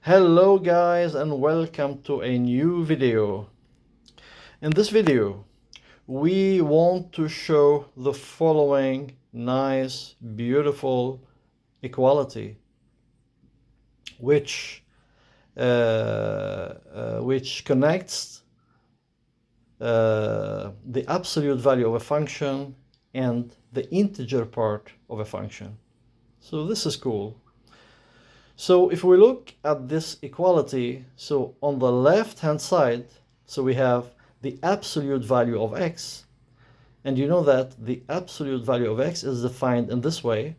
Hello guys and welcome to a new video. In this video we want to show the following nice beautiful equality which connects the absolute value of a function and the integer part of a function. So this is cool. So if we look at this equality, so on the left hand side, so we have the absolute value of x, and you know that the absolute value of x is defined in this way.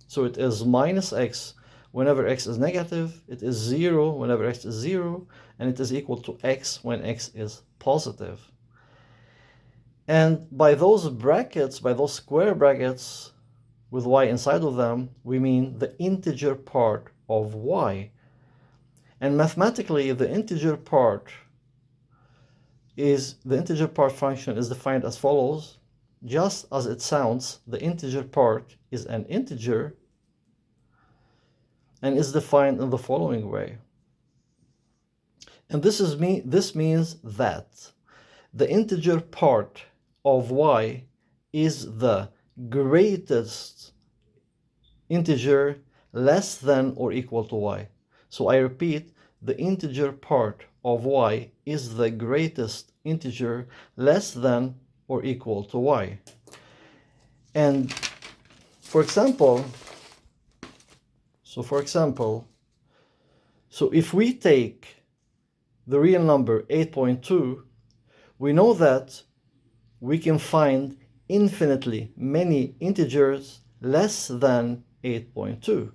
So it is minus x whenever x is negative, it is 0 whenever x is 0, and it is equal to x when x is positive. And by those brackets, by those square brackets with y inside of them, we mean the integer part of y. And mathematically, the integer part function is defined as follows. Just as it sounds, the integer part is an integer and is defined in the following way. And this means that the integer part of y is the greatest integer less than or equal to y. So I repeat, the integer part of y is the greatest integer less than or equal to y. And for example, if we take the real number 8.2, we know that we can find infinitely many integers less than 8.2.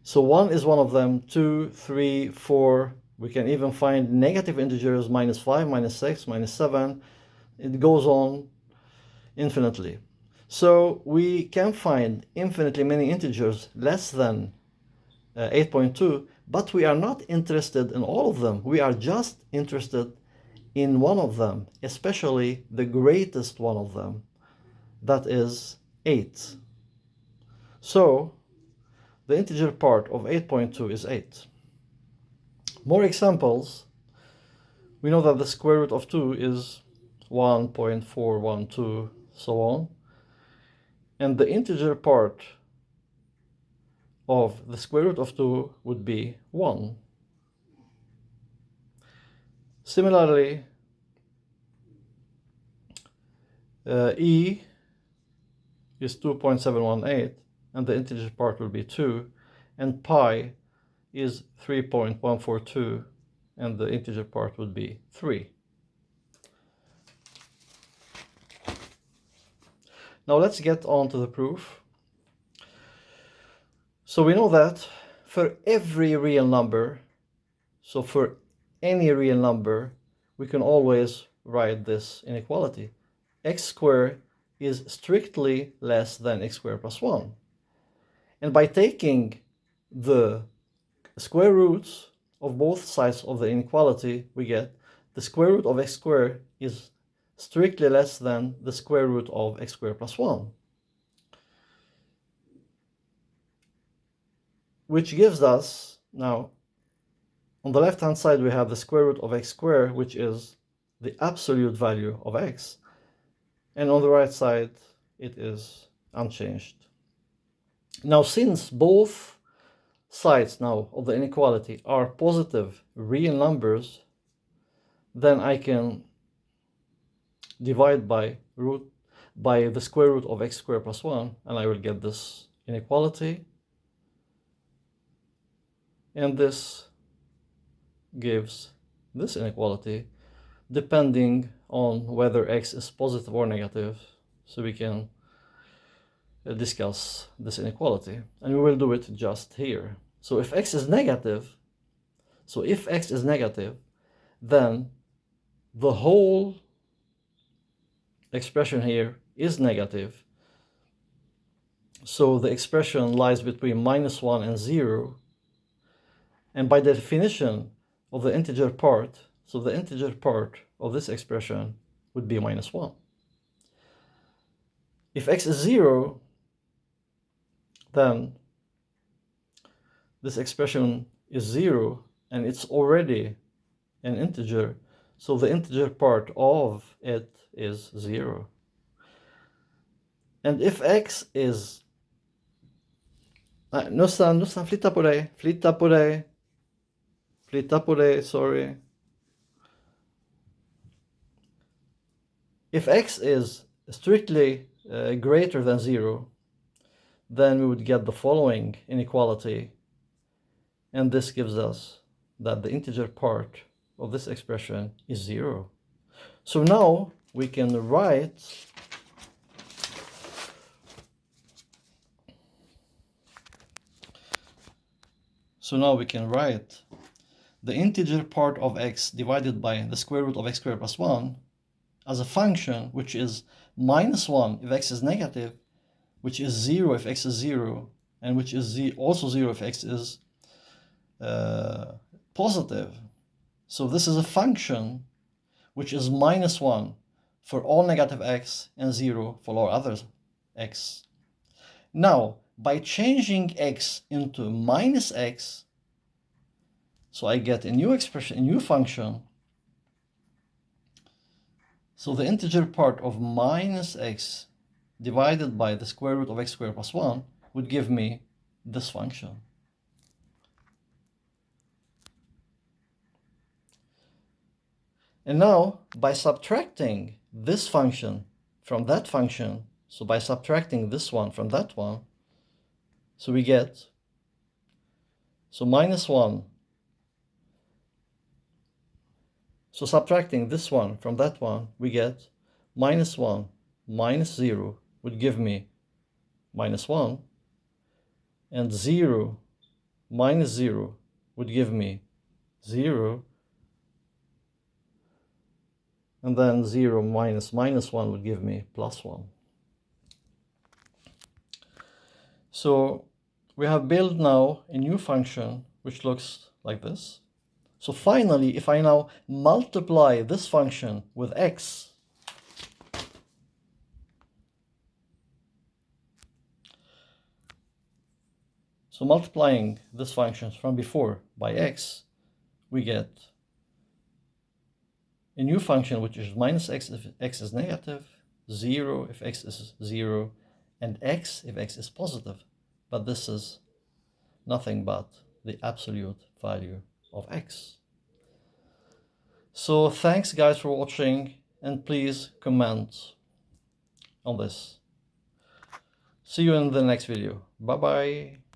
So 1 is one of them, 2, 3, 4. We can even find negative integers, minus 5, minus 6, minus 7. It goes on infinitely. So we can find infinitely many integers less than 8.2, but we are not interested in all of them. We are just interested in one of them, especially the greatest one of them, that is 8. So the integer part of 8.2 is 8. More examples. We know that the square root of 2 is 1.412, so on. And the integer part of the square root of 2 would be 1. Similarly, e is 2.718, and the integer part will be 2, and pi is 3.142, and the integer part would be 3. Now let's get on to the proof. So we know that for every real number, so for any real number, we can always write this inequality. X squared is strictly less than x squared plus 1. And by taking the square roots of both sides of the inequality, we get the square root of x squared is strictly less than the square root of x squared plus 1. Which gives us, now, on the left-hand side, we have the square root of x squared, which is the absolute value of x. And on the right side, it is unchanged. Now, since both sides now of the inequality are positive real numbers, then I can divide by the square root of x squared plus 1, and I will get this inequality. And this gives this inequality depending on whether x is positive or negative. So we can discuss this inequality, and we will do it just here. So if x is negative, then the whole expression here is negative. So the expression lies between minus 1 and 0. And by the definition of the integer part, so the integer part of this expression would be minus 1. If x is 0, then this expression is 0 and it's already an integer, so the integer part of it is 0. And if x is flytta på dig, sorry. If x is strictly greater than 0, then we would get the following inequality, and this gives us that the integer part of this expression is 0. So now we can write the integer part of x divided by the square root of x squared plus 1 as a function which is -1 if x is negative, which is 0 if x is 0, and which is also 0 if x is positive. So this is a function which is -1 for all negative x and 0 for all other x. Now, by changing x into minus x, so I get a new expression, a new function. So the integer part of minus x divided by the square root of x squared plus 1 would give me this function. And now, by subtracting this function from that function, so by subtracting this one from that one, so we get, so -1. So subtracting this one from that one, we get -1 minus 0 would give me -1, and 0 minus 0 would give me 0, and then 0 minus -1 would give me +1. So we have built now a new function which looks like this. So finally, if I now multiply this function with x, so multiplying this function from before by x, we get a new function which is -x if x is negative, 0 if x is 0, and x if x is positive. But this is nothing but the absolute value of x. So thanks guys for watching, and please comment on this. See you in the next video. Bye bye.